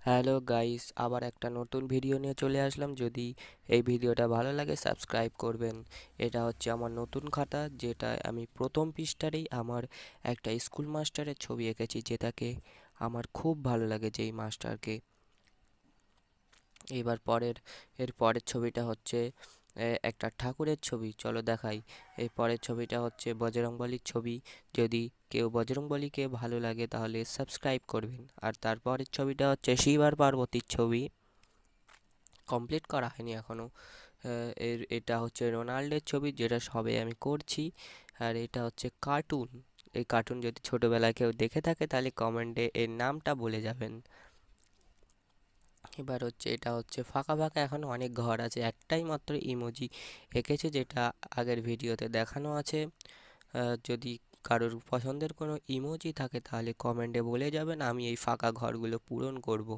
Hello guys, আবার একটা নতুন ভিডিও নিয়ে চলে আসলাম। যদি এই ভিডিওটা ভালো লাগে সাবস্ক্রাইব করবেন। এটা হচ্ছে আমার নতুন খাতা, যেটা আমি প্রথম পৃষ্ঠারেই আমার একটা স্কুল মাস্টারের ছবি এঁকেছি, যেটাকে আমার খুব ভালো লাগে যেই মাস্টারকে। এর পরের ছবিটা হচ্ছে একটা ঠাকুরের ছবি, চলো দেখাই। এই পরের ছবিটা হচ্ছে বজরংবলীর ছবি। যদি কেউ বজরংবলীকে ভালো লাগে তাহলে সাবস্ক্রাইব করবেন। আর তারপরের ছবিটা হচ্ছে শিব আর পার্বতীর ছবি, কমপ্লিট করা হয়নি এখনও। এটা হচ্ছে রোনাল্ডোর ছবি, যেটা সবে আমি করছি। আর এটা হচ্ছে কার্টুন। এই কার্টুন যদি ছোটোবেলায় কেউ দেখে থাকে তাহলে কমেন্টে এর নামটা বলে যাবেন। এবার হচ্ছে এটা হচ্ছে ফাঁকা ফাঁকা, এখন অনেক ঘর আছে, একটাই মাত্র ইমোজি এঁকেছে, যেটা আগের ভিডিওতে দেখানো আছে। যদি কারোর পছন্দের কোনো ইমোজি থাকে তাহলে কমেন্টে বলে যাবেন, আমি এই ফাঁকা ঘরগুলো পূরণ করব।